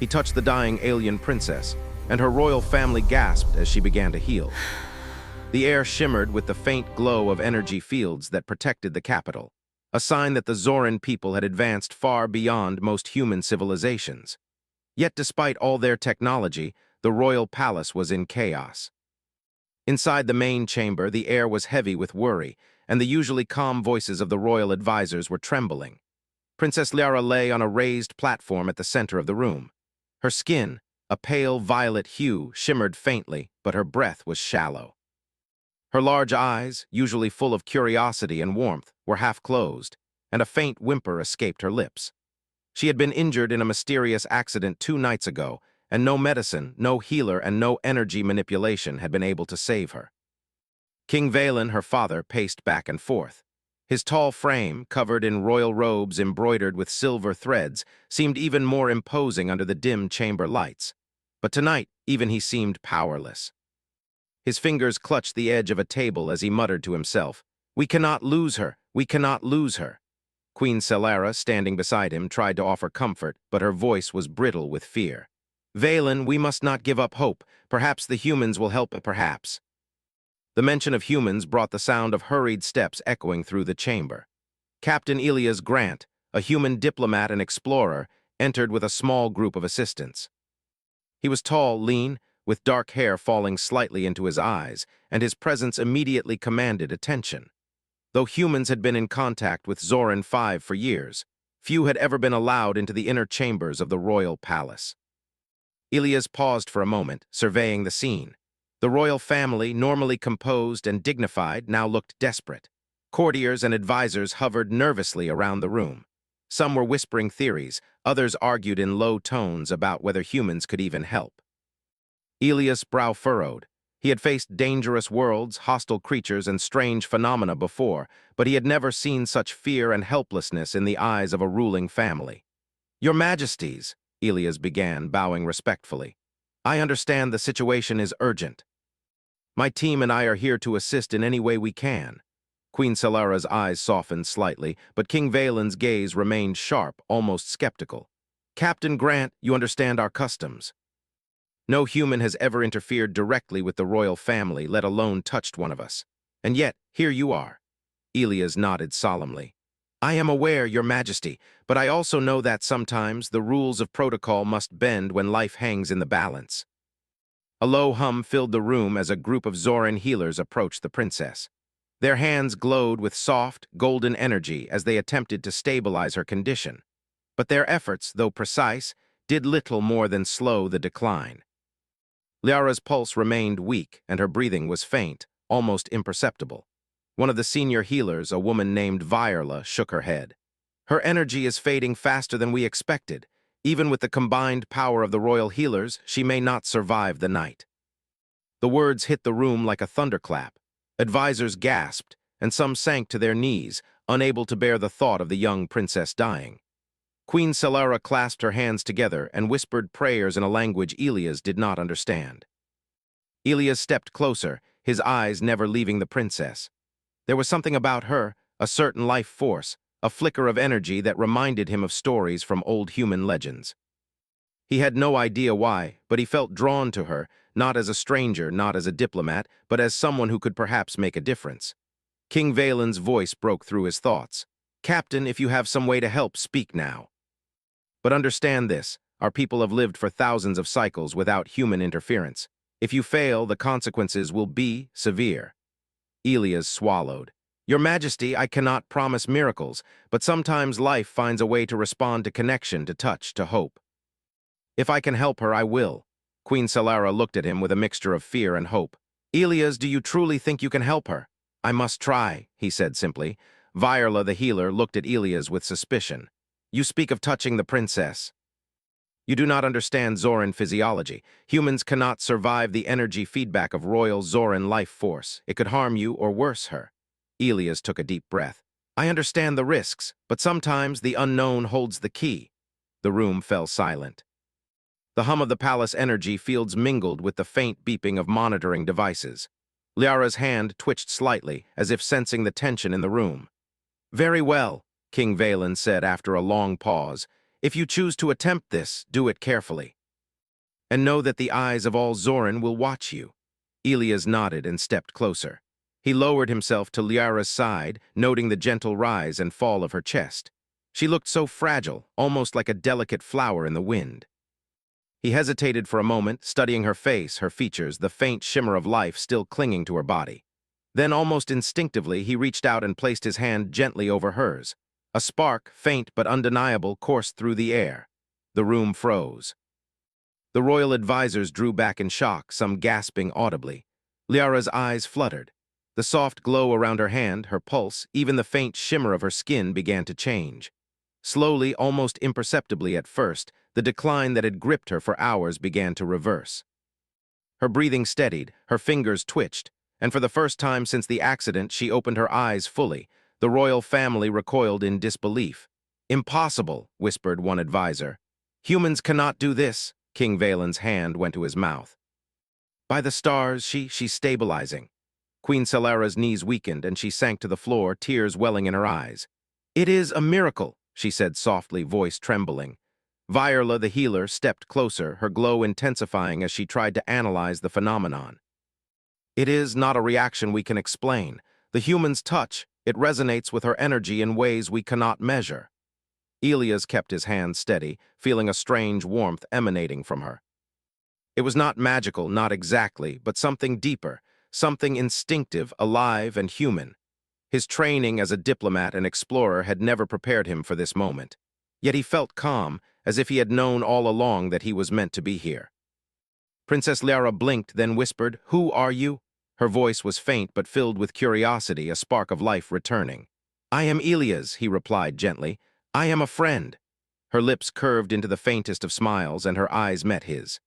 He touched the dying alien princess, and her royal family gasped as she began to heal. The air shimmered with the faint glow of energy fields that protected the capital, a sign that the Zoran people had advanced far beyond most human civilizations. Yet despite all their technology, the royal palace was in chaos. Inside the main chamber, the air was heavy with worry, and the usually calm voices of the royal advisors were trembling. Princess Liara lay on a raised platform at the center of the room. Her skin, a pale violet hue, shimmered faintly, but her breath was shallow. Her large eyes, usually full of curiosity and warmth, were half closed, and a faint whimper escaped her lips. She had been injured in a mysterious accident 2 nights ago, and no medicine, no healer, and no energy manipulation had been able to save her. King Valen, her father, paced back and forth. His tall frame, covered in royal robes embroidered with silver threads, seemed even more imposing under the dim chamber lights. But tonight, even he seemed powerless. His fingers clutched the edge of a table as he muttered to himself, "We cannot lose her! We cannot lose her!" Queen Celara, standing beside him, tried to offer comfort, but her voice was brittle with fear. "Valen, we must not give up hope. Perhaps the humans will help, perhaps." The mention of humans brought the sound of hurried steps echoing through the chamber. Captain Elias Grant, a human diplomat and explorer, entered with a small group of assistants. He was tall, lean, with dark hair falling slightly into his eyes, and his presence immediately commanded attention. Though humans had been in contact with Zoran 5 for years, few had ever been allowed into the inner chambers of the royal palace. Elias paused for a moment, surveying the scene. The royal family, normally composed and dignified, now looked desperate. Courtiers and advisors hovered nervously around the room. Some were whispering theories, others argued in low tones about whether humans could even help. Elias' brow furrowed. He had faced dangerous worlds, hostile creatures, and strange phenomena before, but he had never seen such fear and helplessness in the eyes of a ruling family. "Your Majesties," Elias began, bowing respectfully, "I understand the situation is urgent. My team and I are here to assist in any way we can." Queen Celara's eyes softened slightly, but King Valen's gaze remained sharp, almost skeptical. "Captain Grant, you understand our customs. No human has ever interfered directly with the royal family, let alone touched one of us. And yet, here you are." Elias nodded solemnly. "I am aware, Your Majesty, but I also know that sometimes the rules of protocol must bend when life hangs in the balance." A low hum filled the room as a group of Zoran healers approached the princess. Their hands glowed with soft, golden energy as they attempted to stabilize her condition. But their efforts, though precise, did little more than slow the decline. Liara's pulse remained weak, and her breathing was faint, almost imperceptible. One of the senior healers, a woman named Viola, shook her head. "Her energy is fading faster than we expected. Even with the combined power of the royal healers, she may not survive the night." The words hit the room like a thunderclap. Advisors gasped, and some sank to their knees, unable to bear the thought of the young princess dying. Queen Celara clasped her hands together and whispered prayers in a language Elias did not understand. Elias stepped closer, his eyes never leaving the princess. There was something about her, a certain life force, a flicker of energy that reminded him of stories from old human legends. He had no idea why, but he felt drawn to her, not as a stranger, not as a diplomat, but as someone who could perhaps make a difference. King Valen's voice broke through his thoughts. "Captain, if you have some way to help, speak now. But understand this, our people have lived for thousands of cycles without human interference. If you fail, the consequences will be severe." Elias swallowed. "Your Majesty, I cannot promise miracles, but sometimes life finds a way to respond to connection, to touch, to hope. If I can help her, I will." Queen Celara looked at him with a mixture of fear and hope. "Elias, do you truly think you can help her?" "I must try," he said simply. Viola, the healer, looked at Elias with suspicion. "You speak of touching the princess. You do not understand Zoran physiology. Humans cannot survive the energy feedback of royal Zoran life force. It could harm you or worse her." Elias took a deep breath. "I understand the risks, but sometimes the unknown holds the key." The room fell silent. The hum of the palace energy fields mingled with the faint beeping of monitoring devices. Liara's hand twitched slightly, as if sensing the tension in the room. "Very well," King Valen said after a long pause. If you choose to attempt this, do it carefully. And know that the eyes of all Zoran will watch you." Elias nodded and stepped closer. He lowered himself to Liara's side, noting the gentle rise and fall of her chest. She looked so fragile, almost like a delicate flower in the wind. He hesitated for a moment, studying her face, her features, the faint shimmer of life still clinging to her body. Then, almost instinctively, he reached out and placed his hand gently over hers. A spark, faint but undeniable, coursed through the air. The room froze. The royal advisors drew back in shock, some gasping audibly. Liara's eyes fluttered. The soft glow around her hand, her pulse, even the faint shimmer of her skin began to change. Slowly, almost imperceptibly at first, the decline that had gripped her for hours began to reverse. Her breathing steadied, her fingers twitched, and for the first time since the accident, she opened her eyes fully. The royal family recoiled in disbelief. "Impossible," whispered one advisor. "Humans cannot do this." King Valen's hand went to his mouth. "By the stars, she's stabilizing." Queen Celera's knees weakened, and she sank to the floor, tears welling in her eyes. "It is a miracle," she said softly, voice trembling. Viola, the healer, stepped closer, her glow intensifying as she tried to analyze the phenomenon. "It is not a reaction we can explain. The human's touch, it resonates with her energy in ways we cannot measure." Elias kept his hand steady, feeling a strange warmth emanating from her. It was not magical, not exactly, but something deeper, something instinctive, alive, and human. His training as a diplomat and explorer had never prepared him for this moment. Yet he felt calm, as if he had known all along that he was meant to be here. Princess Liara blinked, then whispered, "Who are you?" Her voice was faint but filled with curiosity, a spark of life returning. "I am Elias," he replied gently. "I am a friend." Her lips curved into the faintest of smiles, and her eyes met his.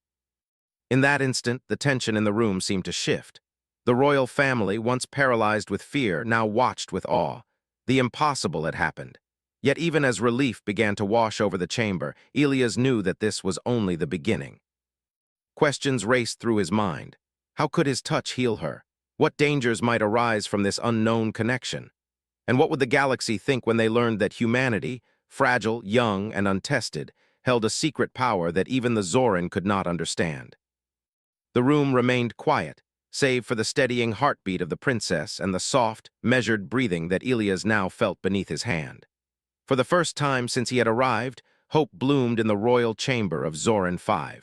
In that instant, the tension in the room seemed to shift. The royal family, once paralyzed with fear, now watched with awe. The impossible had happened. Yet even as relief began to wash over the chamber, Elias knew that this was only the beginning. Questions raced through his mind. How could his touch heal her? What dangers might arise from this unknown connection? And what would the galaxy think when they learned that humanity, fragile, young, and untested, held a secret power that even the Zoran could not understand? The room remained quiet, save for the steadying heartbeat of the princess and the soft, measured breathing that Elias now felt beneath his hand. For the first time since he had arrived, hope bloomed in the royal chamber of Zoran V.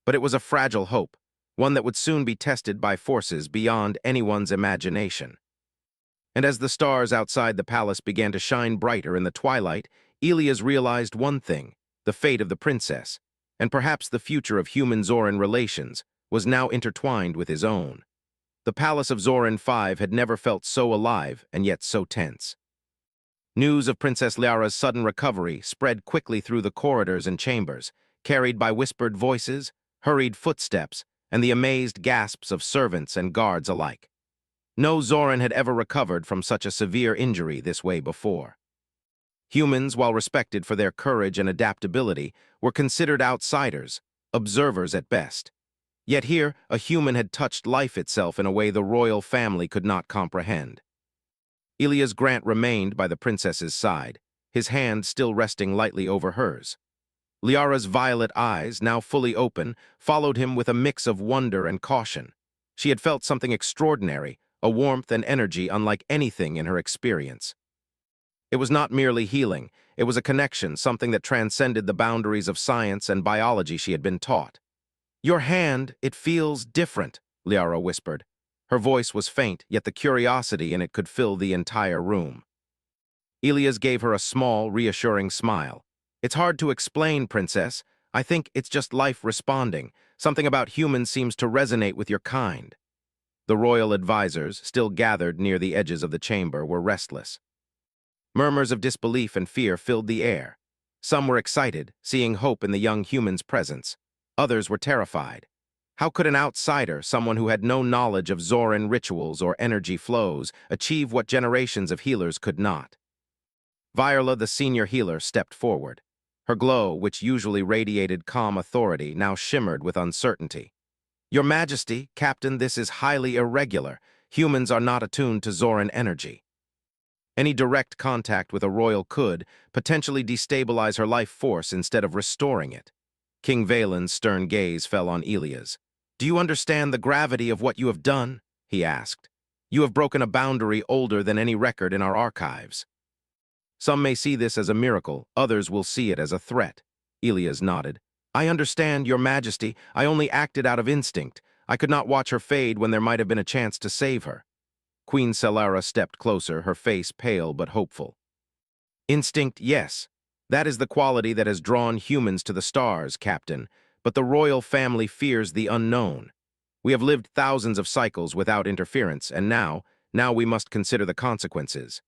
But it was a fragile hope, one that would soon be tested by forces beyond anyone's imagination. And as the stars outside the palace began to shine brighter in the twilight, Elias realized one thing: the fate of the princess, and perhaps the future of human-Zoran relations, was now intertwined with his own. The palace of Zoran V had never felt so alive and yet so tense. News of Princess Liara's sudden recovery spread quickly through the corridors and chambers, carried by whispered voices, hurried footsteps, and the amazed gasps of servants and guards alike. No Zoran had ever recovered from such a severe injury this way before. Humans, while respected for their courage and adaptability, were considered outsiders, observers at best. Yet here, a human had touched life itself in a way the royal family could not comprehend. Elias Grant remained by the princess's side, his hand still resting lightly over hers. Liara's violet eyes, now fully open, followed him with a mix of wonder and caution. She had felt something extraordinary, a warmth and energy unlike anything in her experience. It was not merely healing, it was a connection, something that transcended the boundaries of science and biology she had been taught. "Your hand, it feels different," Liara whispered. Her voice was faint, yet the curiosity in it could fill the entire room. Elias gave her a small, reassuring smile. "It's hard to explain, Princess. I think it's just life responding. Something about humans seems to resonate with your kind." The royal advisors, still gathered near the edges of the chamber, were restless. Murmurs of disbelief and fear filled the air. Some were excited, seeing hope in the young human's presence. Others were terrified. How could an outsider, someone who had no knowledge of Zoran rituals or energy flows, achieve what generations of healers could not? Viola, the senior healer, stepped forward. Her glow, which usually radiated calm authority, now shimmered with uncertainty. "Your Majesty, Captain, this is highly irregular. Humans are not attuned to Zoran energy." Any direct contact with a royal could potentially destabilize her life force instead of restoring it. King Valen's stern gaze fell on Elias. "Do you understand the gravity of what you have done?" he asked. "You have broken a boundary older than any record in our archives." "Some may see this as a miracle, others will see it as a threat." Elias nodded. "I understand, Your Majesty. I only acted out of instinct. I could not watch her fade when there might have been a chance to save her." Queen Selara stepped closer, her face pale but hopeful. "Instinct, yes. That is the quality that has drawn humans to the stars, Captain. But the royal family fears the unknown. We have lived thousands of cycles without interference, and now we must consider the consequences."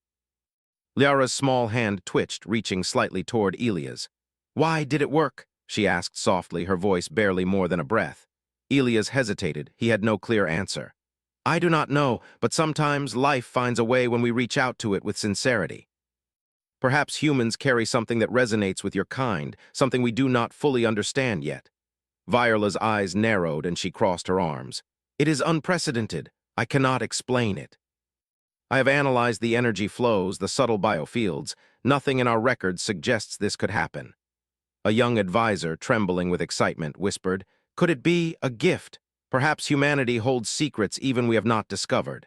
Liara's small hand twitched, reaching slightly toward Elias. "Why did it work?" she asked softly, her voice barely more than a breath. Elias hesitated. He had no clear answer. "I do not know, but sometimes life finds a way when we reach out to it with sincerity. Perhaps humans carry something that resonates with your kind, something we do not fully understand yet." Viola's eyes narrowed and she crossed her arms. "It is unprecedented. I cannot explain it. I have analyzed the energy flows, the subtle biofields. Nothing in our records suggests this could happen." A young advisor, trembling with excitement, whispered, "Could it be a gift? Perhaps humanity holds secrets even we have not discovered."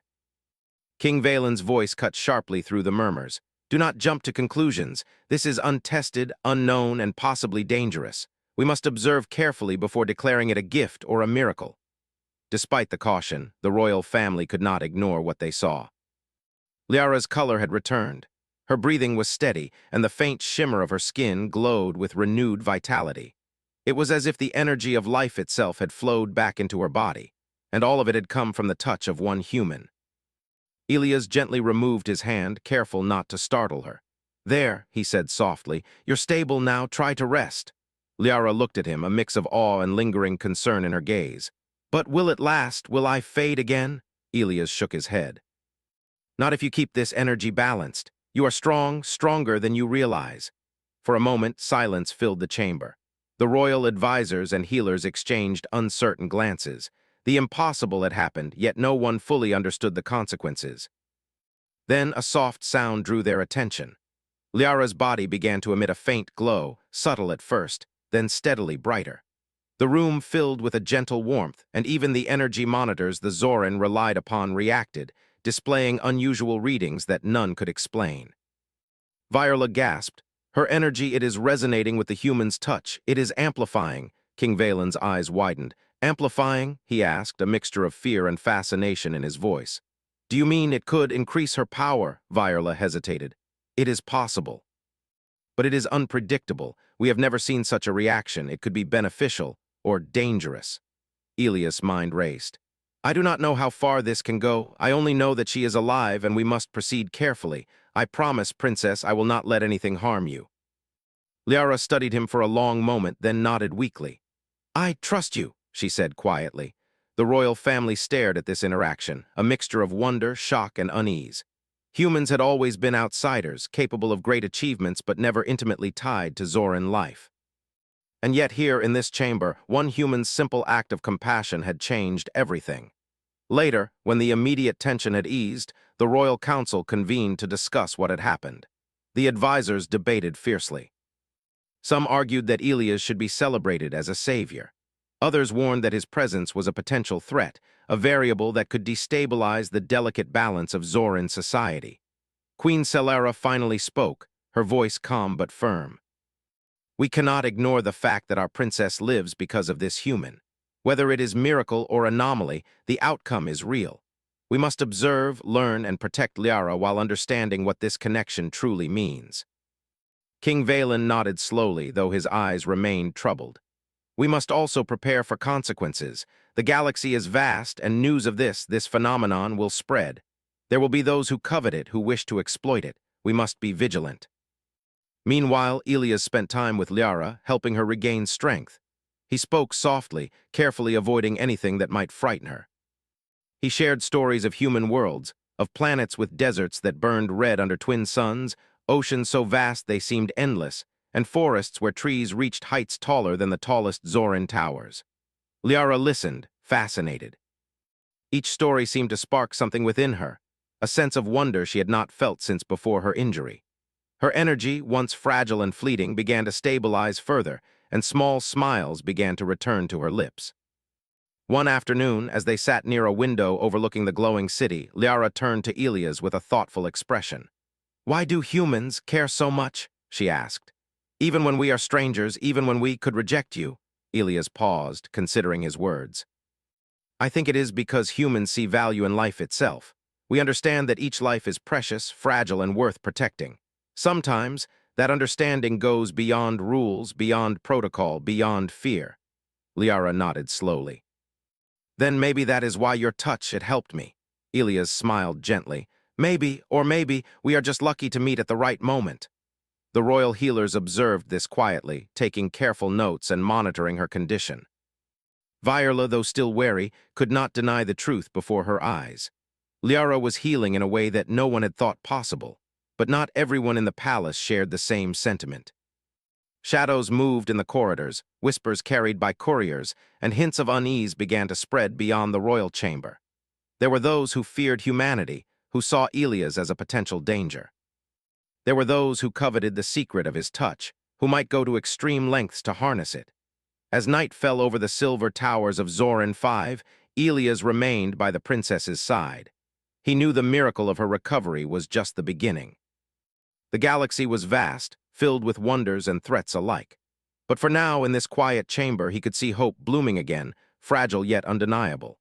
King Valen's voice cut sharply through the murmurs. "Do not jump to conclusions. This is untested, unknown, and possibly dangerous. We must observe carefully before declaring it a gift or a miracle." Despite the caution, the royal family could not ignore what they saw. Liara's color had returned. Her breathing was steady, and the faint shimmer of her skin glowed with renewed vitality. It was as if the energy of life itself had flowed back into her body, and all of it had come from the touch of one human. Elias gently removed his hand, careful not to startle her. "There," he said softly, "you're stable now, try to rest." Liara looked at him, a mix of awe and lingering concern in her gaze. "But will it last? Will I fade again?" Elias shook his head. "Not if you keep this energy balanced. You are strong, stronger than you realize." For a moment, silence filled the chamber. The royal advisors and healers exchanged uncertain glances. The impossible had happened, yet no one fully understood the consequences. Then a soft sound drew their attention. Liara's body began to emit a faint glow, subtle at first, then steadily brighter. The room filled with a gentle warmth, and even the energy monitors the Zoran relied upon reacted, displaying unusual readings that none could explain. Viola gasped. "Her energy, it is resonating with the human's touch. It is amplifying." King Valen's eyes widened. "Amplifying?" he asked, a mixture of fear and fascination in his voice. "Do you mean it could increase her power?" Viola hesitated. "It is possible. But it is unpredictable. We have never seen such a reaction. It could be beneficial or dangerous." Elias' mind raced. "I do not know how far this can go. I only know that she is alive and we must proceed carefully. I promise, Princess, I will not let anything harm you." Liara studied him for a long moment, then nodded weakly. "I trust you," she said quietly. The royal family stared at this interaction, a mixture of wonder, shock, and unease. Humans had always been outsiders, capable of great achievements but never intimately tied to Zoran life. And yet here in this chamber, one human's simple act of compassion had changed everything. Later, when the immediate tension had eased, the royal council convened to discuss what had happened. The advisors debated fiercely. Some argued that Elias should be celebrated as a savior. Others warned that his presence was a potential threat, a variable that could destabilize the delicate balance of Zoran society. Queen Selara finally spoke, her voice calm but firm. "We cannot ignore the fact that our princess lives because of this human. Whether it is miracle or anomaly, the outcome is real. We must observe, learn, and protect Liara while understanding what this connection truly means." King Valen nodded slowly, though his eyes remained troubled. "We must also prepare for consequences. The galaxy is vast, and news of this phenomenon will spread. There will be those who covet it, who wish to exploit it. We must be vigilant." Meanwhile, Elias spent time with Liara, helping her regain strength. He spoke softly, carefully avoiding anything that might frighten her. He shared stories of human worlds, of planets with deserts that burned red under twin suns, oceans so vast they seemed endless, and forests where trees reached heights taller than the tallest Zoran towers. Liara listened, fascinated. Each story seemed to spark something within her, a sense of wonder she had not felt since before her injury. Her energy, once fragile and fleeting, began to stabilize further, and small smiles began to return to her lips. One afternoon, as they sat near a window overlooking the glowing city, Liara turned to Elias with a thoughtful expression. "Why do humans care so much?" she asked. "Even when we are strangers, even when we could reject you." Elias paused, considering his words. "I think it is because humans see value in life itself. We understand that each life is precious, fragile, and worth protecting. Sometimes, that understanding goes beyond rules, beyond protocol, beyond fear." Liara nodded slowly. "Then maybe that is why your touch had helped me." Elias smiled gently. "Maybe, or maybe, we are just lucky to meet at the right moment." The royal healers observed this quietly, taking careful notes and monitoring her condition. Viola, though still wary, could not deny the truth before her eyes. Liara was healing in a way that no one had thought possible, but not everyone in the palace shared the same sentiment. Shadows moved in the corridors, whispers carried by couriers, and hints of unease began to spread beyond the royal chamber. There were those who feared humanity, who saw Elias as a potential danger. There were those who coveted the secret of his touch, who might go to extreme lengths to harness it. As night fell over the silver towers of Zoran V, Elias remained by the princess's side. He knew the miracle of her recovery was just the beginning. The galaxy was vast, filled with wonders and threats alike. But for now, in this quiet chamber, he could see hope blooming again, fragile yet undeniable.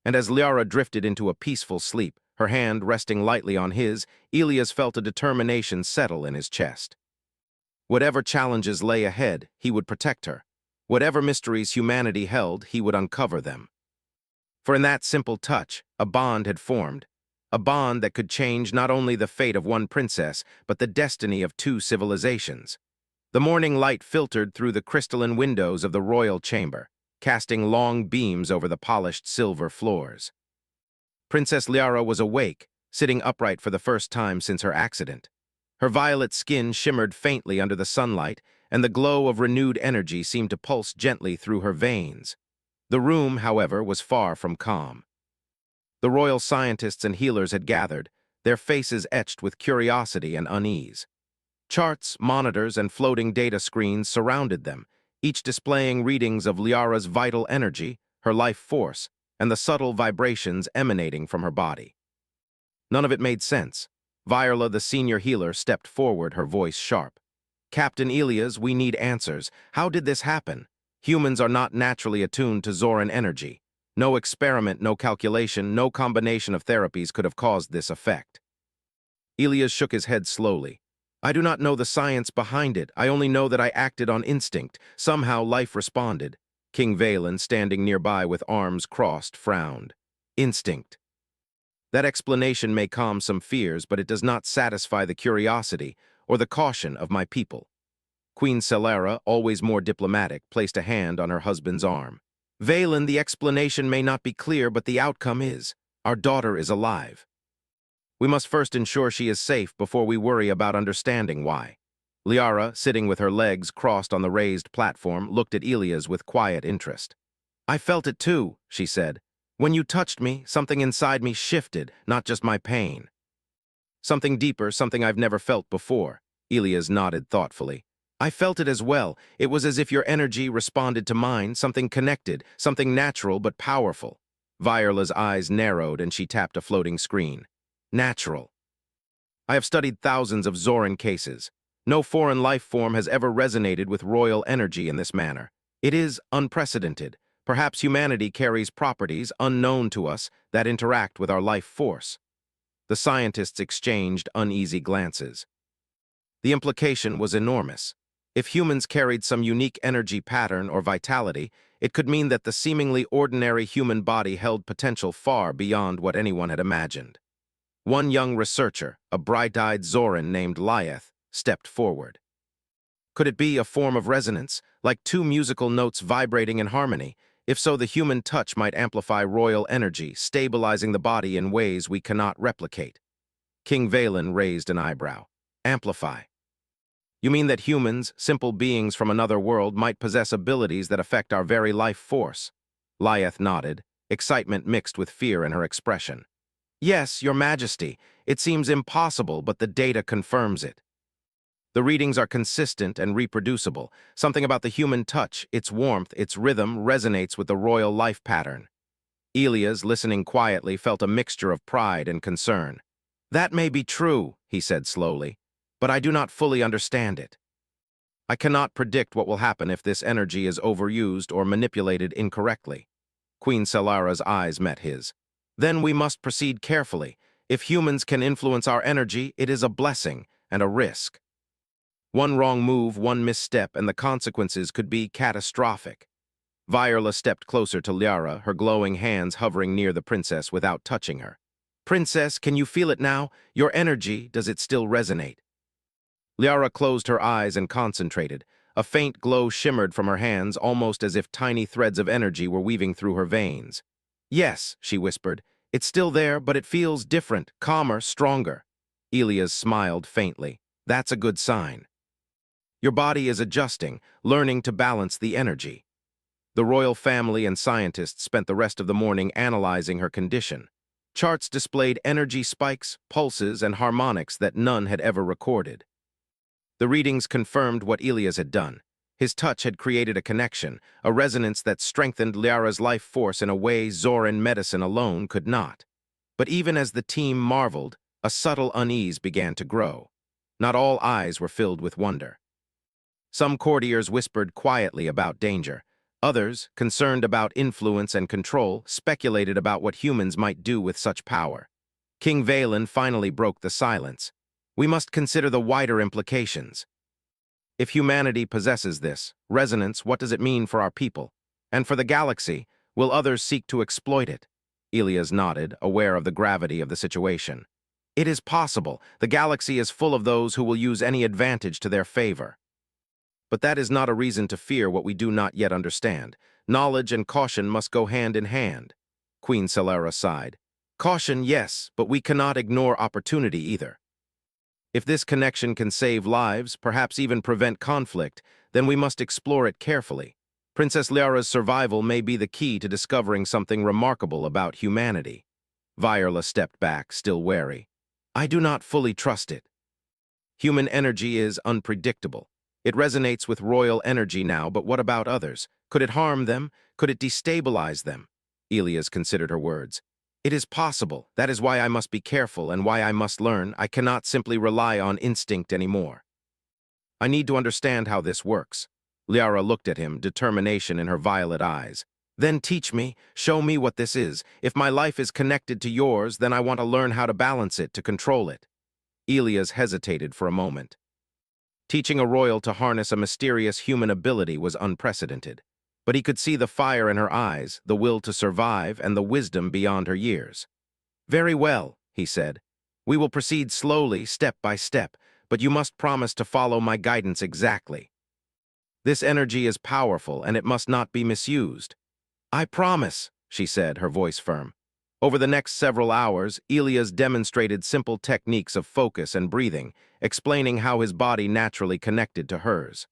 And as Liara drifted into a peaceful sleep, her hand resting lightly on his, Elias felt a determination settle in his chest. Whatever challenges lay ahead, he would protect her. Whatever mysteries humanity held, he would uncover them. For in that simple touch, a bond had formed. A bond that could change not only the fate of one princess, but the destiny of two civilizations. The morning light filtered through the crystalline windows of the royal chamber, casting long beams over the polished silver floors. Princess Liara was awake, sitting upright for the first time since her accident. Her violet skin shimmered faintly under the sunlight, and the glow of renewed energy seemed to pulse gently through her veins. The room, however, was far from calm. The royal scientists and healers had gathered, their faces etched with curiosity and unease. Charts, monitors, and floating data screens surrounded them, each displaying readings of Liara's vital energy, her life force, and the subtle vibrations emanating from her body. None of it made sense. Viola, the senior healer, stepped forward, her voice sharp. "Captain Elias, we need answers. How did this happen? Humans are not naturally attuned to Zoran energy. No experiment, no calculation, no combination of therapies could have caused this effect." Elias shook his head slowly. "I do not know the science behind it. I only know that I acted on instinct. Somehow life responded." King Valen, standing nearby with arms crossed, frowned. "Instinct. That explanation may calm some fears, but it does not satisfy the curiosity or the caution of my people." Queen Celara, always more diplomatic, placed a hand on her husband's arm. "Valen, the explanation may not be clear, but the outcome is. Our daughter is alive. We must first ensure she is safe before we worry about understanding why." Liara, sitting with her legs crossed on the raised platform, looked at Elias with quiet interest. "I felt it too," she said. "When you touched me, something inside me shifted, not just my pain. Something deeper, something I've never felt before." Elias nodded thoughtfully. "I felt it as well. It was as if your energy responded to mine, something connected, something natural but powerful." Viola's eyes narrowed and she tapped a floating screen. "Natural. I have studied thousands of Zoran cases. No foreign life form has ever resonated with royal energy in this manner. It is unprecedented. Perhaps humanity carries properties unknown to us that interact with our life force." The scientists exchanged uneasy glances. The implication was enormous. If humans carried some unique energy pattern or vitality, it could mean that the seemingly ordinary human body held potential far beyond what anyone had imagined. One young researcher, a bright-eyed Zoran named Lyeth, stepped forward. Could it be a form of resonance, like two musical notes vibrating in harmony? If so, the human touch might amplify royal energy, stabilizing the body in ways we cannot replicate. King Valen raised an eyebrow. "Amplify? You mean that humans, simple beings from another world, might possess abilities that affect our very life force?" Lyeth nodded, excitement mixed with fear in her expression. Yes, Your Majesty. It seems impossible, but the data confirms it. The readings are consistent and reproducible. Something about the human touch, its warmth, its rhythm resonates with the royal life pattern. Elias, listening quietly, felt a mixture of pride and concern. That may be true, he said slowly, but I do not fully understand it. I cannot predict what will happen if this energy is overused or manipulated incorrectly. Queen Selara's eyes met his. Then we must proceed carefully. If humans can influence our energy, it is a blessing and a risk. One wrong move, one misstep, and the consequences could be catastrophic. Viola stepped closer to Liara, her glowing hands hovering near the princess without touching her. Princess, can you feel it now? Your energy, does it still resonate? Liara closed her eyes and concentrated. A faint glow shimmered from her hands, almost as if tiny threads of energy were weaving through her veins. Yes, she whispered. It's still there, but it feels different, calmer, stronger. Elias smiled faintly. That's a good sign. Your body is adjusting, learning to balance the energy. The royal family and scientists spent the rest of the morning analyzing her condition. Charts displayed energy spikes, pulses, and harmonics that none had ever recorded. The readings confirmed what Elias had done. His touch had created a connection, a resonance that strengthened Liara's life force in a way Zoran medicine alone could not. But even as the team marveled, a subtle unease began to grow. Not all eyes were filled with wonder. Some courtiers whispered quietly about danger. Others, concerned about influence and control, speculated about what humans might do with such power. King Valen finally broke the silence. We must consider the wider implications. If humanity possesses this resonance, what does it mean for our people? And for the galaxy, will others seek to exploit it? Elias nodded, aware of the gravity of the situation. It is possible. The galaxy is full of those who will use any advantage to their favor. But that is not a reason to fear what we do not yet understand. Knowledge and caution must go hand in hand. Queen Selara sighed. Caution, yes, but we cannot ignore opportunity either. If this connection can save lives, perhaps even prevent conflict, then we must explore it carefully. Princess Liara's survival may be the key to discovering something remarkable about humanity. Viola stepped back, still wary. I do not fully trust it. Human energy is unpredictable. It resonates with royal energy now, but what about others? Could it harm them? Could it destabilize them? Elias considered her words. It is possible. That is why I must be careful and why I must learn. I cannot simply rely on instinct anymore. I need to understand how this works. Liara looked at him, determination in her violet eyes. Then teach me, show me what this is. If my life is connected to yours, then I want to learn how to balance it, to control it. Elias hesitated for a moment. Teaching a royal to harness a mysterious human ability was unprecedented. But he could see the fire in her eyes, the will to survive, and the wisdom beyond her years. Very well, he said. We will proceed slowly, step by step, but you must promise to follow my guidance exactly. This energy is powerful, and it must not be misused. I promise, she said, her voice firm. Over the next several hours, Elias demonstrated simple techniques of focus and breathing, explaining how his body naturally connected to hers.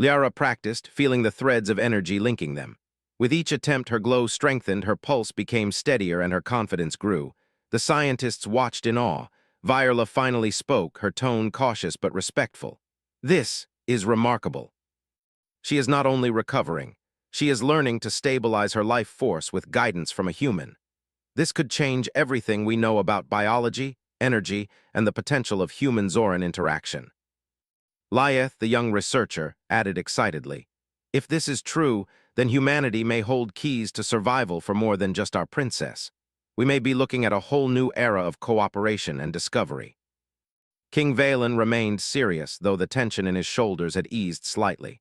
Liara practiced, feeling the threads of energy linking them. With each attempt, her glow strengthened, her pulse became steadier, and her confidence grew. The scientists watched in awe. Viola finally spoke, her tone cautious but respectful. This is remarkable. She is not only recovering, she is learning to stabilize her life force with guidance from a human. This could change everything we know about biology, energy, and the potential of human-Zoran interaction. Lyeth, the young researcher, added excitedly, if this is true, then humanity may hold keys to survival for more than just our princess. We may be looking at a whole new era of cooperation and discovery. King Valen remained serious, though the tension in his shoulders had eased slightly.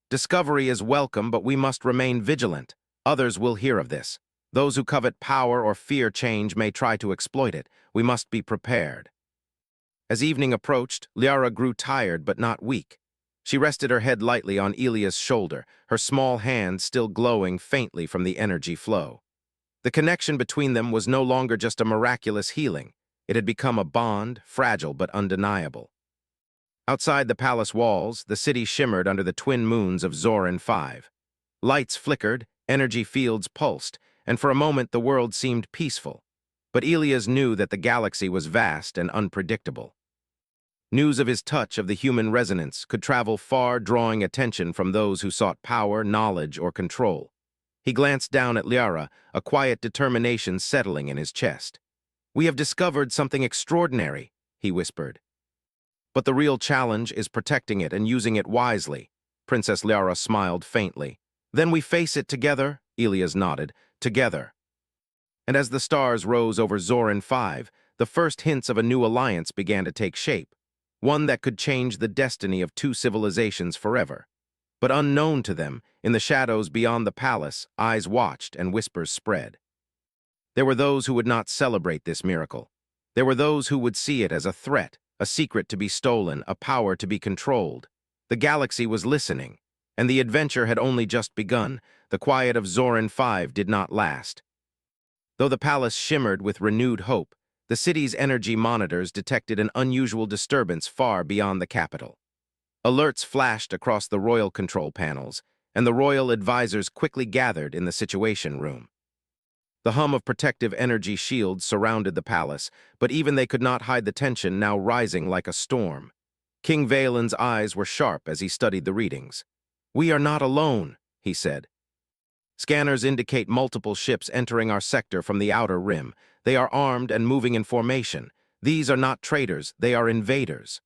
Discovery is welcome, but we must remain vigilant. Others will hear of this. Those who covet power or fear change may try to exploit it. We must be prepared. As evening approached, Liara grew tired but not weak. She rested her head lightly on Elias' shoulder, her small hand still glowing faintly from the energy flow. The connection between them was no longer just a miraculous healing. It had become a bond, fragile but undeniable. Outside the palace walls, the city shimmered under the twin moons of Zoran 5. Lights flickered, energy fields pulsed, and for a moment the world seemed peaceful. But Elias knew that the galaxy was vast and unpredictable. News of his touch of the human resonance could travel far, drawing attention from those who sought power, knowledge, or control. He glanced down at Liara, a quiet determination settling in his chest. "We have discovered something extraordinary," he whispered. "But the real challenge is protecting it and using it wisely." Princess Liara smiled faintly. "Then we face it together?" Elias nodded. "Together." And as the stars rose over Zoran 5, the first hints of a new alliance began to take shape, one that could change the destiny of two civilizations forever. But unknown to them, in the shadows beyond the palace, eyes watched and whispers spread. There were those who would not celebrate this miracle. There were those who would see it as a threat, a secret to be stolen, a power to be controlled. The galaxy was listening, and the adventure had only just begun. The quiet of Zoran 5 did not last. Though the palace shimmered with renewed hope, the city's energy monitors detected an unusual disturbance far beyond the capital. Alerts flashed across the royal control panels, and the royal advisors quickly gathered in the situation room. The hum of protective energy shields surrounded the palace, but even they could not hide the tension now rising like a storm. King Valen's eyes were sharp as he studied the readings. "We are not alone," he said. "Scanners indicate multiple ships entering our sector from the outer rim. They are armed and moving in formation. These are not traitors, they are invaders."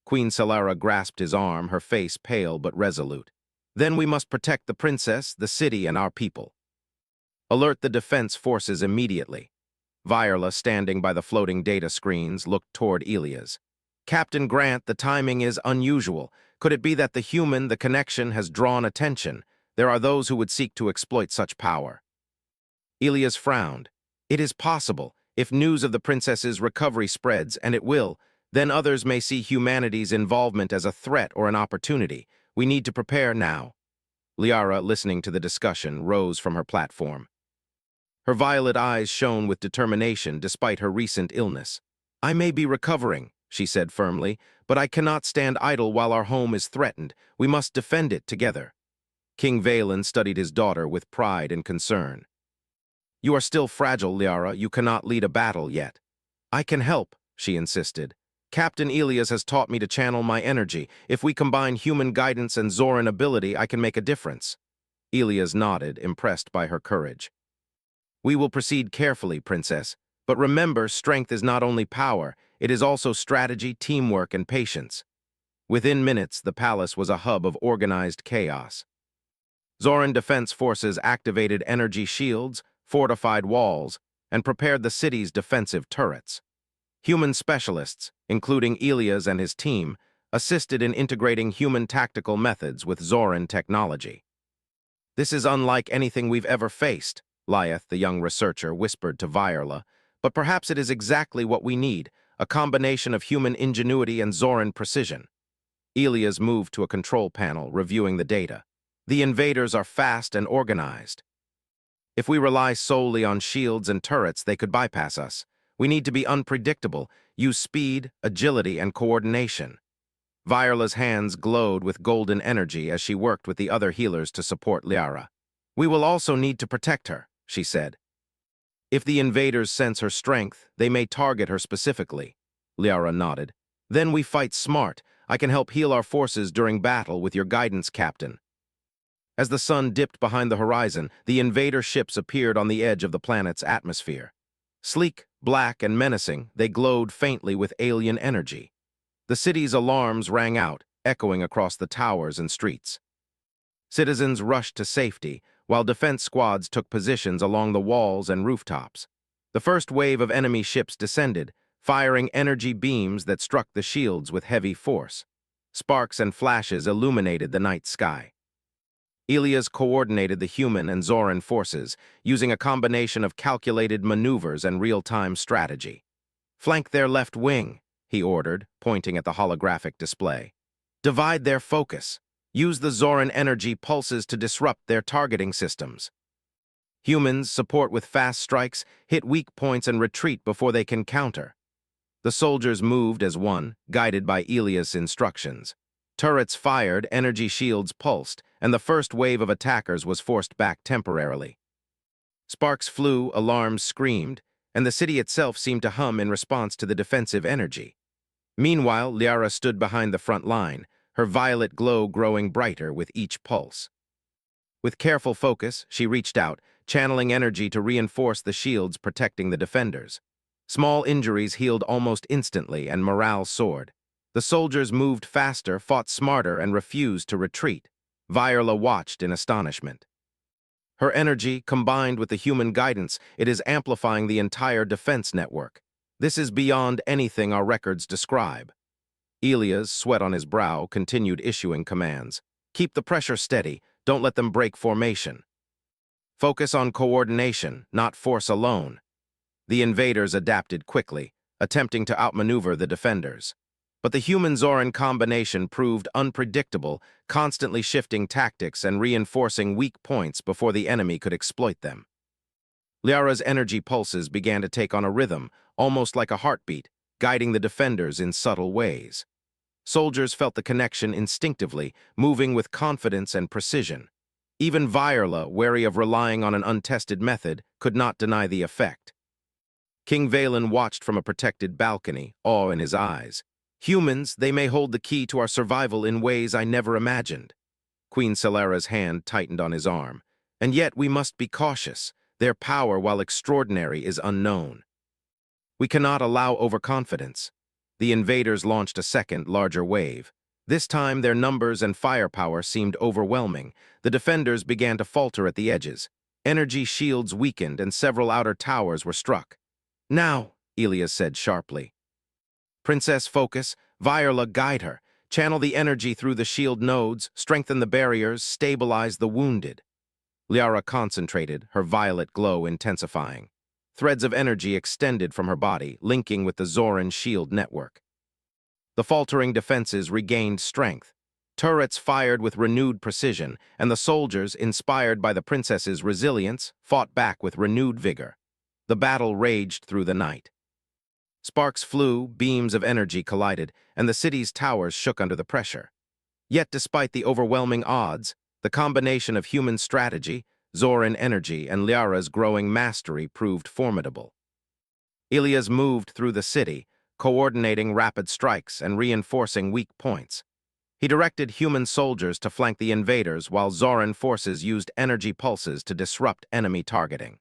Queen Solara grasped his arm, her face pale but resolute. "Then we must protect the princess, the city, and our people. Alert the defense forces immediately." Viola, standing by the floating data screens, looked toward Elias. "Captain Grant, the timing is unusual. Could it be that the human, the connection, has drawn attention? There are those who would seek to exploit such power." Elias frowned. "It is possible. If news of the princess's recovery spreads, and it will, then others may see humanity's involvement as a threat or an opportunity. We need to prepare now." Liara, listening to the discussion, rose from her platform. Her violet eyes shone with determination despite her recent illness. "I may be recovering," she said firmly, "but I cannot stand idle while our home is threatened. We must defend it together." King Valen studied his daughter with pride and concern. "You are still fragile, Liara. You cannot lead a battle yet." "I can help," she insisted. "Captain Elias has taught me to channel my energy. If we combine human guidance and Zoran ability, I can make a difference." Elias nodded, impressed by her courage. "We will proceed carefully, Princess. But remember, strength is not only power, it is also strategy, teamwork, and patience." Within minutes, the palace was a hub of organized chaos. Zoran defense forces activated energy shields, fortified walls, and prepared the city's defensive turrets. Human specialists, including Elias and his team, assisted in integrating human tactical methods with Zoran technology. "This is unlike anything we've ever faced," Lyeth, the young researcher, whispered to Viola, "but perhaps it is exactly what we need, a combination of human ingenuity and Zoran precision." Elias moved to a control panel, reviewing the data. "The invaders are fast and organized. If we rely solely on shields and turrets, they could bypass us. We need to be unpredictable, use speed, agility, and coordination." Viola's hands glowed with golden energy as she worked with the other healers to support Liara. "We will also need to protect her," she said. "If the invaders sense her strength, they may target her specifically." Liara nodded. "Then we fight smart. I can help heal our forces during battle with your guidance, Captain." As the sun dipped behind the horizon, the invader ships appeared on the edge of the planet's atmosphere. Sleek, black, and menacing, they glowed faintly with alien energy. The city's alarms rang out, echoing across the towers and streets. Citizens rushed to safety, while defense squads took positions along the walls and rooftops. The first wave of enemy ships descended, firing energy beams that struck the shields with heavy force. Sparks and flashes illuminated the night sky. Elias coordinated the human and Zoran forces, using a combination of calculated maneuvers and real-time strategy. "Flank their left wing," he ordered, pointing at the holographic display. "Divide their focus. Use the Zoran energy pulses to disrupt their targeting systems. Humans support with fast strikes, hit weak points, and retreat before they can counter." The soldiers moved as one, guided by Elias' instructions. Turrets fired, energy shields pulsed, and the first wave of attackers was forced back temporarily. Sparks flew, alarms screamed, and the city itself seemed to hum in response to the defensive energy. Meanwhile, Liara stood behind the front line, her violet glow growing brighter with each pulse. With careful focus, she reached out, channeling energy to reinforce the shields protecting the defenders. Small injuries healed almost instantly, and morale soared. The soldiers moved faster, fought smarter, and refused to retreat. Viola watched in astonishment. Her energy, combined with the human guidance, it is amplifying the entire defense network. This is beyond anything our records describe. Elia's, sweat on his brow, continued issuing commands. Keep the pressure steady, don't let them break formation. Focus on coordination, not force alone. The invaders adapted quickly, attempting to outmaneuver the defenders. But the human-Zoran combination proved unpredictable, constantly shifting tactics and reinforcing weak points before the enemy could exploit them. Liara's energy pulses began to take on a rhythm, almost like a heartbeat, guiding the defenders in subtle ways. Soldiers felt the connection instinctively, moving with confidence and precision. Even Viola, wary of relying on an untested method, could not deny the effect. King Valen watched from a protected balcony, awe in his eyes. Humans, they may hold the key to our survival in ways I never imagined. Queen Celera's hand tightened on his arm. And yet we must be cautious. Their power, while extraordinary, is unknown. We cannot allow overconfidence. The invaders launched a second, larger wave. This time, their numbers and firepower seemed overwhelming. The defenders began to falter at the edges. Energy shields weakened and several outer towers were struck. Now, Elias said sharply. Princess, focus. Viola, guide her. Channel the energy through the shield nodes, strengthen the barriers, stabilize the wounded. Liara concentrated, her violet glow intensifying. Threads of energy extended from her body, linking with the Zoran shield network. The faltering defenses regained strength. Turrets fired with renewed precision, and the soldiers, inspired by the princess's resilience, fought back with renewed vigor. The battle raged through the night. Sparks flew, beams of energy collided, and the city's towers shook under the pressure. Yet despite the overwhelming odds, the combination of human strategy, Zoran energy, and Liara's growing mastery proved formidable. Elias moved through the city, coordinating rapid strikes and reinforcing weak points. He directed human soldiers to flank the invaders while Zoran forces used energy pulses to disrupt enemy targeting.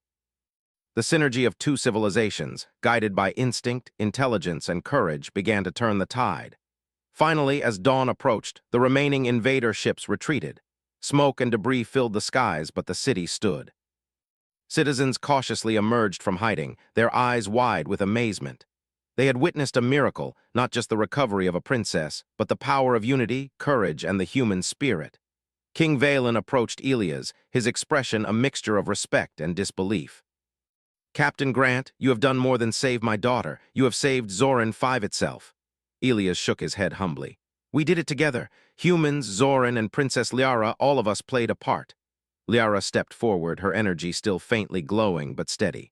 The synergy of two civilizations, guided by instinct, intelligence, and courage, began to turn the tide. Finally, as dawn approached, the remaining invader ships retreated. Smoke and debris filled the skies, but the city stood. Citizens cautiously emerged from hiding, their eyes wide with amazement. They had witnessed a miracle, not just the recovery of a princess, but the power of unity, courage, and the human spirit. King Valen approached Elias, his expression a mixture of respect and disbelief. Captain Grant, you have done more than save my daughter. You have saved Zoran 5 itself. Elias shook his head humbly. We did it together. Humans, Zoran, and Princess Liara, all of us played a part. Liara stepped forward, her energy still faintly glowing but steady.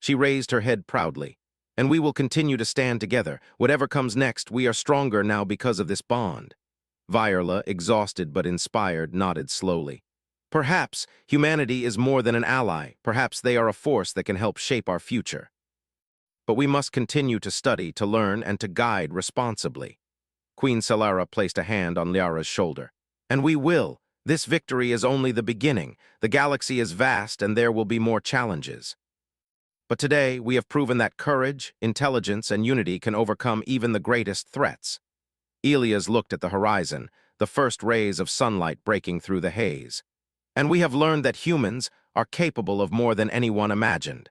She raised her head proudly. And we will continue to stand together. Whatever comes next, we are stronger now because of this bond. Viola, exhausted but inspired, nodded slowly. Perhaps humanity is more than an ally. Perhaps they are a force that can help shape our future. But we must continue to study, to learn, and to guide responsibly. Queen Celera placed a hand on Liara's shoulder. And we will. This victory is only the beginning. The galaxy is vast, and there will be more challenges. But today, we have proven that courage, intelligence, and unity can overcome even the greatest threats. Elias looked at the horizon, the first rays of sunlight breaking through the haze. And we have learned that humans are capable of more than anyone imagined.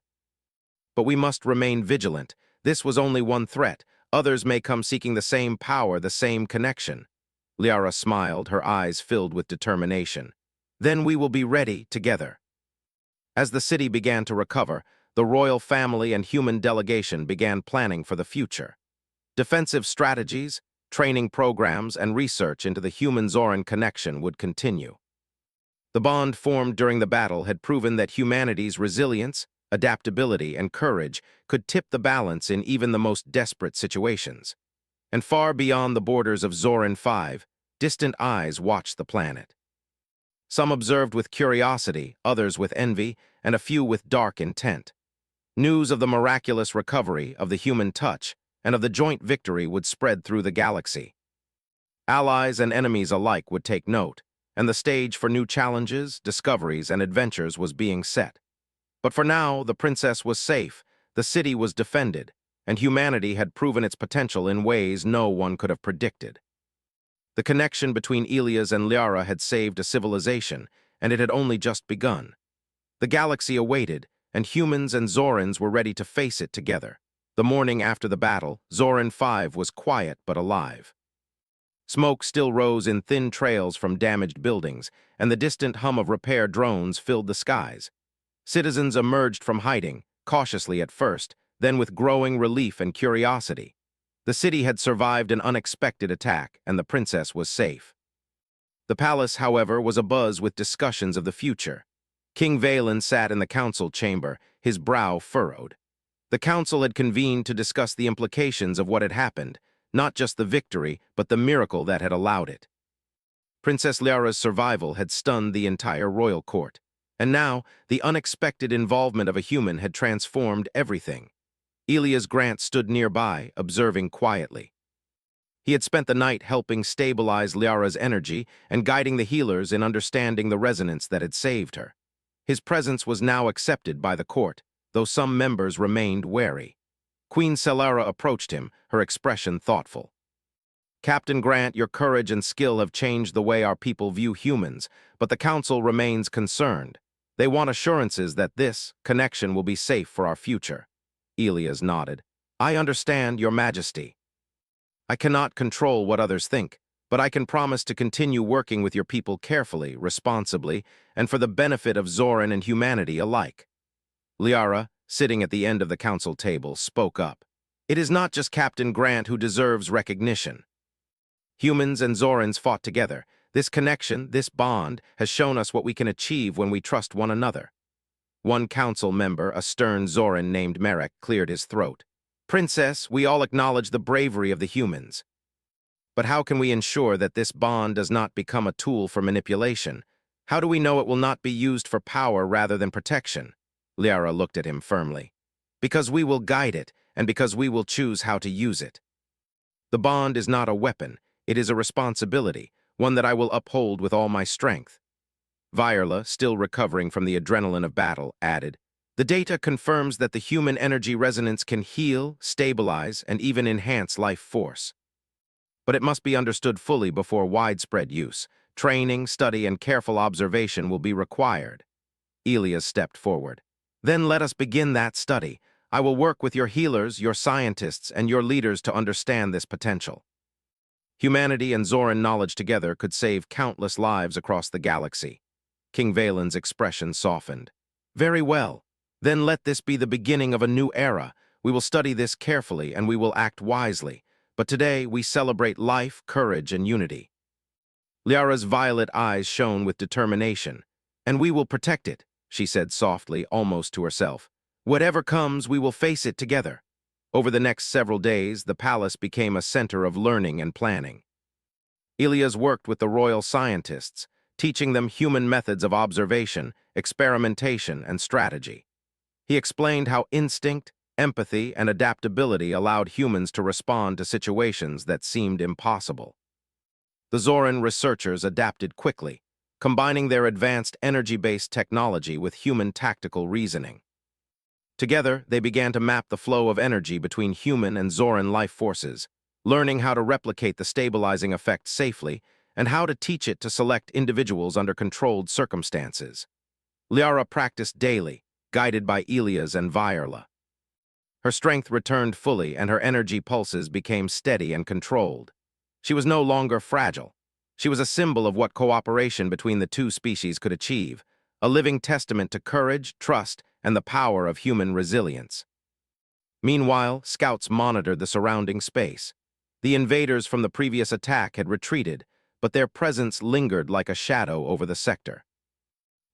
But we must remain vigilant. This was only one threat. Others may come seeking the same power, the same connection. Liara smiled, her eyes filled with determination. Then we will be ready together. As the city began to recover, the royal family and human delegation began planning for the future. Defensive strategies, training programs, and research into the human-Zoran connection would continue. The bond formed during the battle had proven that humanity's resilience, adaptability, and courage could tip the balance in even the most desperate situations. And far beyond the borders of Zoran 5, distant eyes watched the planet. Some observed with curiosity, others with envy, and a few with dark intent. News of the miraculous recovery of the human touch and of the joint victory would spread through the galaxy. Allies and enemies alike would take note, and the stage for new challenges, discoveries, and adventures was being set. But for now, the princess was safe, the city was defended, and humanity had proven its potential in ways no one could have predicted. The connection between Ilias and Liara had saved a civilization, and it had only just begun. The galaxy awaited, and humans and Zorans were ready to face it together. The morning after the battle, Zoran 5 was quiet but alive. Smoke still rose in thin trails from damaged buildings, and the distant hum of repair drones filled the skies. Citizens emerged from hiding, cautiously at first, then with growing relief and curiosity. The city had survived an unexpected attack, and the princess was safe. The palace, however, was abuzz with discussions of the future. King Valen sat in the council chamber, his brow furrowed. The council had convened to discuss the implications of what had happened, not just the victory, but the miracle that had allowed it. Princess Liara's survival had stunned the entire royal court, and now the unexpected involvement of a human had transformed everything. Ilias Grant stood nearby, observing quietly. He had spent the night helping stabilize Liara's energy and guiding the healers in understanding the resonance that had saved her. His presence was now accepted by the court, though some members remained wary. Queen Celara approached him, her expression thoughtful. "Captain Grant, your courage and skill have changed the way our people view humans, but the council remains concerned. They want assurances that this connection will be safe for our future." Ilias nodded. "I understand, Your Majesty. I cannot control what others think, but I can promise to continue working with your people carefully, responsibly, and for the benefit of Zoran and humanity alike." Liara, sitting at the end of the council table, spoke up. "It is not just Captain Grant who deserves recognition. Humans and Zorans fought together. This connection, this bond, has shown us what we can achieve when we trust one another." One council member, a stern Zoran named Merrick, cleared his throat. "Princess, we all acknowledge the bravery of the humans. But how can we ensure that this bond does not become a tool for manipulation? How do we know it will not be used for power rather than protection?" Liara looked at him firmly. "Because we will guide it, and because we will choose how to use it. The bond is not a weapon, it is a responsibility, one that I will uphold with all my strength." Viola, still recovering from the adrenaline of battle, added, "The data confirms that the human energy resonance can heal, stabilize, and even enhance life force. But it must be understood fully before widespread use. Training, study, and careful observation will be required." Ilias stepped forward. "Then let us begin that study. I will work with your healers, your scientists, and your leaders to understand this potential." Humanity and Zoran knowledge together could save countless lives across the galaxy. King Valen's expression softened. "Very well. Then let this be the beginning of a new era. We will study this carefully and we will act wisely. But today we celebrate life, courage, and unity." Liara's violet eyes shone with determination. "And we will protect it," she said softly, almost to herself. "Whatever comes, we will face it together." Over the next several days, the palace became a center of learning and planning. Ilias worked with the royal scientists, teaching them human methods of observation, experimentation, and strategy. He explained how instinct, empathy, and adaptability allowed humans to respond to situations that seemed impossible. The Zoran researchers adapted quickly, combining their advanced energy-based technology with human tactical reasoning. Together, they began to map the flow of energy between human and Zoran life forces, learning how to replicate the stabilizing effect safely and how to teach it to select individuals under controlled circumstances. Liara practiced daily, guided by Ilias and Viola. Her strength returned fully and her energy pulses became steady and controlled. She was no longer fragile. She was a symbol of what cooperation between the two species could achieve, a living testament to courage, trust, and the power of human resilience. Meanwhile, scouts monitored the surrounding space. The invaders from the previous attack had retreated, but their presence lingered like a shadow over the sector.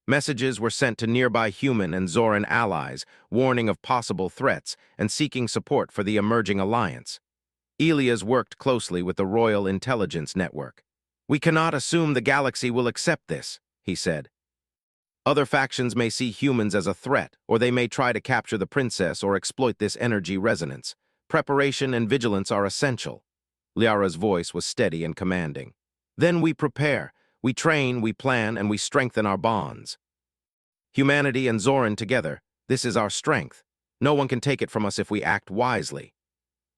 Messages were sent to nearby human and Zoran allies, warning of possible threats and seeking support for the emerging alliance. Ilias worked closely with the Royal Intelligence Network. "We cannot assume the galaxy will accept this," he said. Other factions may see humans as a threat, or they may try to capture the princess or exploit this energy resonance. Preparation and vigilance are essential. Liara's voice was steady and commanding. Then we prepare, we train, we plan, and we strengthen our bonds. Humanity and Zoran together, this is our strength. No one can take it from us if we act wisely.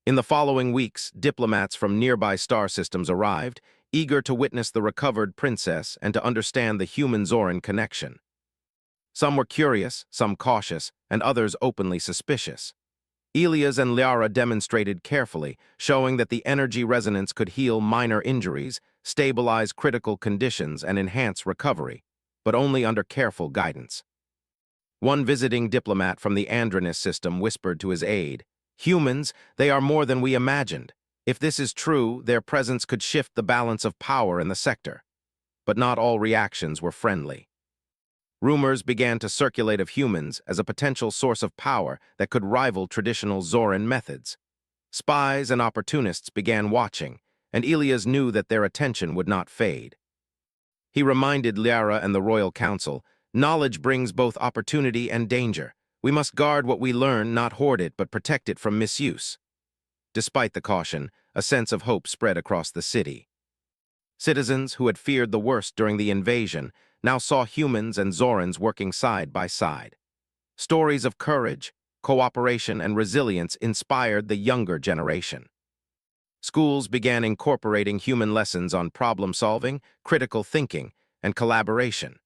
In the following weeks, diplomats from nearby star systems arrived, eager to witness the recovered princess and to understand the human-Zoran connection. Some were curious, some cautious, and others openly suspicious. Elias and Liara demonstrated carefully, showing that the energy resonance could heal minor injuries, stabilize critical conditions, and enhance recovery, but only under careful guidance. One visiting diplomat from the Andronis system whispered to his aide, "Humans, they are more than we imagined. If this is true, their presence could shift the balance of power in the sector." But not all reactions were friendly. Rumors began to circulate of humans as a potential source of power that could rival traditional Zoran methods. Spies and opportunists began watching, and Elias knew that their attention would not fade. He reminded Liara and the Royal Council, "Knowledge brings both opportunity and danger. We must guard what we learn, not hoard it, but protect it from misuse." Despite the caution, a sense of hope spread across the city. Citizens who had feared the worst during the invasion now saw humans and Zorans working side by side. Stories of courage, cooperation, and resilience inspired the younger generation. Schools began incorporating human lessons on problem-solving, critical thinking, and collaboration.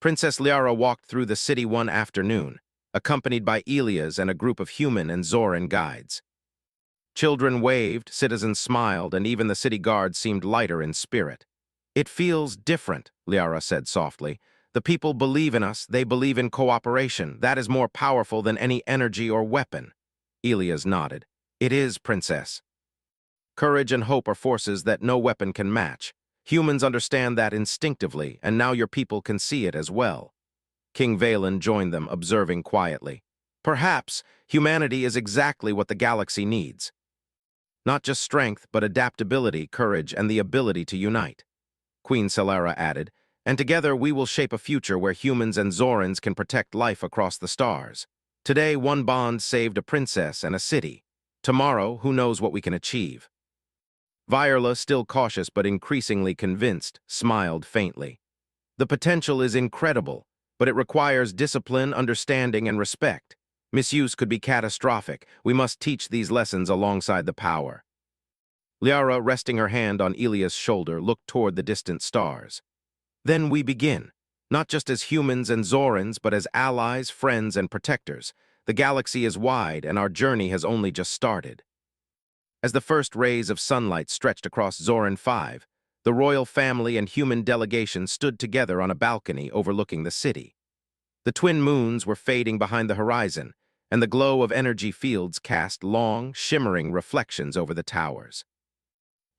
Princess Liara walked through the city one afternoon, accompanied by Elias and a group of human and Zoran guides. Children waved, citizens smiled, and even the city guards seemed lighter in spirit. "It feels different," Liara said softly. "The people believe in us, they believe in cooperation. That is more powerful than any energy or weapon." Elias nodded. "It is, Princess. Courage and hope are forces that no weapon can match. Humans understand that instinctively, and now your people can see it as well." King Valen joined them, observing quietly. "Perhaps humanity is exactly what the galaxy needs. Not just strength, but adaptability, courage, and the ability to unite." Queen Celara added, "And together we will shape a future where humans and Zorans can protect life across the stars. Today, one bond saved a princess and a city. Tomorrow, who knows what we can achieve." Viola, still cautious but increasingly convinced, smiled faintly. "The potential is incredible, but it requires discipline, understanding, and respect. Misuse could be catastrophic. We must teach these lessons alongside the power." Liara, resting her hand on Elias' shoulder, looked toward the distant stars. "Then we begin, not just as humans and Zorans, but as allies, friends, and protectors. The galaxy is wide, and our journey has only just started." As the first rays of sunlight stretched across Zoran 5, the royal family and human delegation stood together on a balcony overlooking the city. The twin moons were fading behind the horizon, and the glow of energy fields cast long, shimmering reflections over the towers.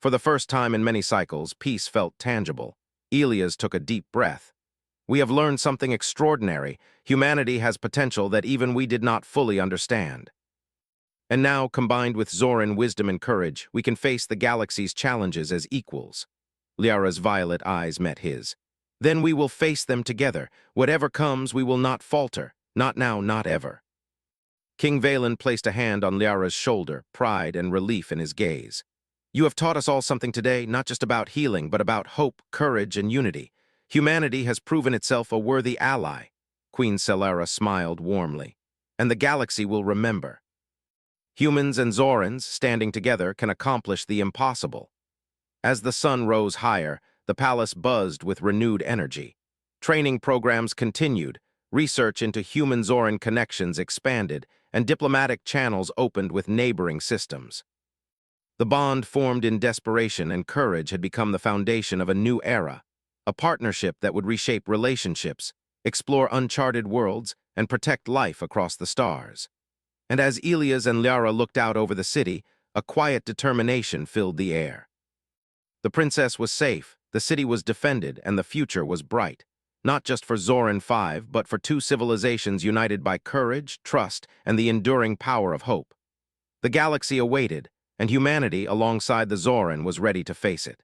For the first time in many cycles, peace felt tangible. Elias took a deep breath. "We have learned something extraordinary. Humanity has potential that even we did not fully understand. And now, combined with Zoran wisdom and courage, we can face the galaxy's challenges as equals." Liara's violet eyes met his. "Then we will face them together. Whatever comes, we will not falter. Not now, not ever." King Valen placed a hand on Liara's shoulder, pride and relief in his gaze. "You have taught us all something today, not just about healing, but about hope, courage, and unity. Humanity has proven itself a worthy ally." Queen Celara smiled warmly. "And the galaxy will remember. Humans and Zorans, standing together, can accomplish the impossible." As the sun rose higher, the palace buzzed with renewed energy. Training programs continued, research into human-Zoran connections expanded, and diplomatic channels opened with neighboring systems. The bond formed in desperation and courage had become the foundation of a new era, a partnership that would reshape relationships, explore uncharted worlds, and protect life across the stars. And as Elias and Liara looked out over the city, a quiet determination filled the air. The princess was safe, the city was defended, and the future was bright, not just for Zoran 5, but for two civilizations united by courage, trust, and the enduring power of hope. The galaxy awaited, and humanity, alongside the Zoran, was ready to face it.